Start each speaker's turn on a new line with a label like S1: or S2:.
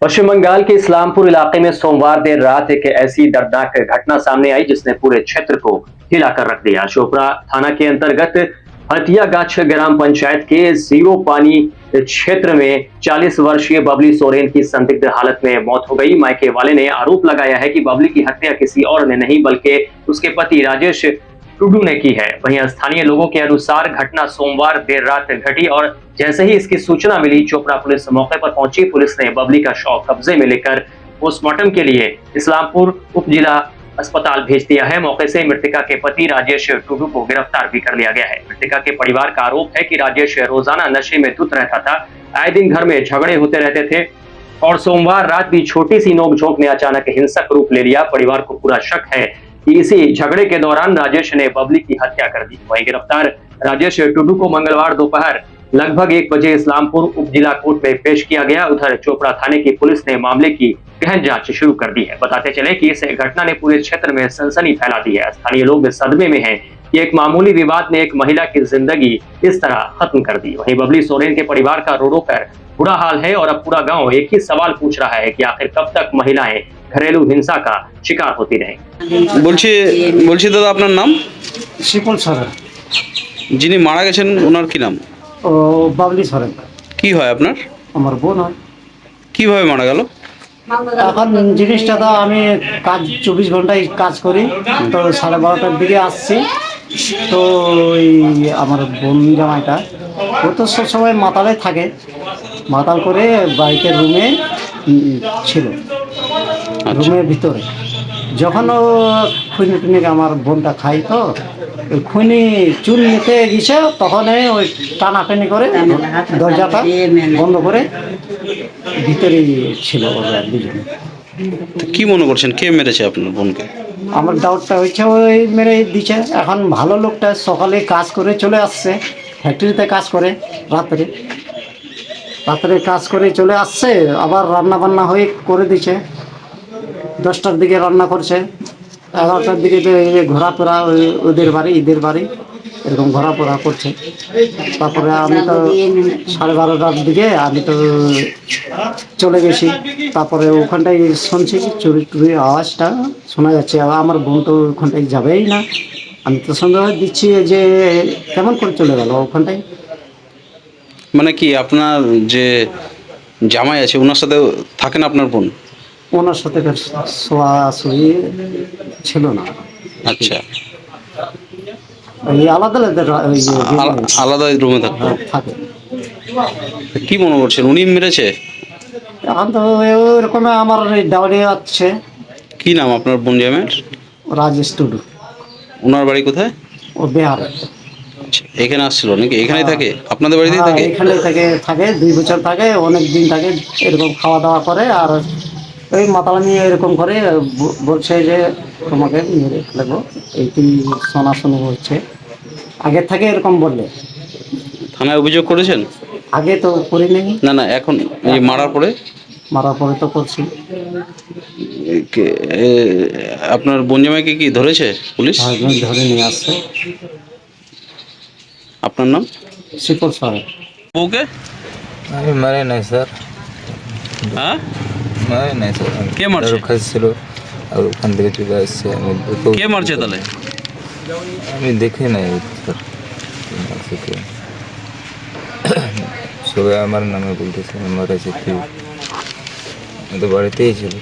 S1: पश्चिम बंगाल के इस्लामपुर इलाके में सोमवार देर रात एक ऐसी दर्दनाक घटना सामने आई जिसने पूरे क्षेत्र को हिलाकर रख दिया। चोपड़ा थाना के अंतर्गत हथियागाछ ग्राम पंचायत के जीरो पानी क्षेत्र में 40 वर्षीय बबली सोरेन की संदिग्ध हालत में मौत हो गई। मायके वाले ने आरोप लगाया है कि बबली की हत्या किसी और ने नहीं बल्कि उसके पति राजेश टुडू ने की है। वहीं स्थानीय लोगों के अनुसार घटना सोमवार देर रात घटी और जैसे ही इसकी सूचना मिली, चोपड़ा पुलिस मौके पर पहुंची। पुलिस ने बबली का शव कब्जे में लेकर पोस्टमार्टम के लिए इस्लामपुर उप जिला अस्पताल भेज दिया है। मौके से मृतका के पति राजेश टुडू को गिरफ्तार भी कर लिया गया है। मृतका के परिवार का आरोप है कि राजेश रोजाना नशे में धुत रहता था, आए दिन घर में झगड़े होते रहते थे और सोमवार रात भी छोटी सी नोकझोंक ने अचानक हिंसक रूप ले लिया। परिवार को पूरा शक है कि इसी झगड़े के दौरान राजेश ने बबली की हत्या कर दी। वहीं गिरफ्तार राजेश टुडू को मंगलवार दोपहर लगभग 1 बजे इस्लामपुर उप जिला कोर्ट में पेश किया गया। उधर चोपड़ा थाने की पुलिस ने मामले की गहन जांच शुरू कर दी है। बताते चले कि इस घटना ने पूरे क्षेत्र में सनसनी फैला दी है। स्थानीय लोग सदमे में हैं कि एक मामूली विवाद ने एक महिला की जिंदगी इस तरह खत्म कर दी। वहीं बबली सोरेन के परिवार का रो रो कर बुरा हाल है और अब पूरा गांव एक ही सवाल पूछ रहा है कि आखिर कब तक महिलाएं घरेलू हिंसा का शिकार होती रहेंगी।
S2: বলছি দাদা আপনার নাম?
S3: শিপন সরেন।
S2: যিনি মারা গেছেন ওনার কি নাম?
S3: ও বাবলি সরেন।
S2: কি হয় আপনার?
S3: আমার বোন হয়।
S2: কিভাবে মারা গেল?
S3: এখন জিনিসটা তো আমি কাজ 24 ঘন্টায় কাজ করি, তো 12:30টার দিকে আসছি। তো ওই আমার বোন জামাইটা ও তো সবসময় মাতালে থাকে, মাতাল করে বাড়িতে রুমে ছিল, রুমের ভিতরে। যখন ও খুনি টুনি আমার বোনটা খাই, তো ওই খুনি চুল নিতে গেছে, তখন ওই টানাটানি করে দরজাটা বন্ধ করে ভিতরে ছিল ওরা দুজনে।
S2: কি মনে করছেন কে মেরেছে আপনার বোনকে?
S3: আমার ডাউটটা হচ্ছে ওই মেরে দিচ্ছে। এখন ভালো লোকটা সকালে কাজ করে চলে আসছে, ফ্যাক্টরিতে কাজ করে, রাত্রে কাজ করে চলে আসছে, আবার রান্না বান্না হয়ে করে দিচ্ছে। 10টার দিকে রান্না করছে, 11টার দিকে ঘোরাফেরা ওদের বাড়ি ঈদের বাড়ি এরকম ঘোরাফেরা করছে। তারপরে আমি তো 12:30টার দিকে আমি তো চলে গেছি। তারপরে ওখানটায় শুনছি চুরি টুরির আওয়াজটা শোনা যাচ্ছে। আমার বোন তো ওখানটায় যাবেই না। আমি তো সন্দেহ দিচ্ছি যে কেমন করে চলে গেল ওখানটায়।
S2: মানে কি আপনার যে জামাই আছে ওনার সাথে থাকেন আপনার বোন?
S3: ওনার সাথে শোয়াশুয়ি ছিল না।
S2: আচ্ছা,
S3: ওই আলাদা আলাদা ওই যে
S2: আলাদা রুমে থাকতো?
S3: থাকে।
S2: কি মনে করছেন উনি মেরেছে?
S3: এখন তো ওইরকম আমার ডাউরি আছে।
S2: কি নাম আপনার বোন জামাইয়ের?
S3: রাজেশ টুডু।
S2: ওনার বাড়ি কোথায়?
S3: ও বিহারে।
S2: আচ্ছা, এখানে আসছিল নাকি? এখানেই থাকে? আপনাদের বাড়িতেই থাকে?
S3: এখানে থাকে 2 বছর থাকে, অনেক দিন থাকে। এরকম খাওয়া দাওয়া করে আর ওই মাতালামি এরকম করে বলছে যে তোমাকে মেরে ফেলবো, এইটি শোনাশুনি হচ্ছে। আগের থেকে এরকম বললে।
S2: থানায় অভিযোগ করেছেন?
S3: আগে তো করি নাই।
S2: না এখন এই মারার পরে
S3: তো করছি।
S2: আপনার বোন জামাইকে কি ধরেছে পুলিশ?
S3: ধরে নিয়ে আসছে।
S2: আপনার নাম?
S3: শিপন সরেন।
S2: বউকে
S4: আমি মারে নাই স্যার,
S2: হ্যাঁ
S4: মারে নাই স্যার।
S2: কে মারছে?
S4: খাচ্ছিল আর ওখান থেকে চলে আসছে।
S2: কে মারছে তাহলে?
S4: আমি দেখি নাই স্যার কে মারছে কে। সবাই আমার নামে বলতেছে মারেছে, কি আমি তো বাড়িতেই ছিল।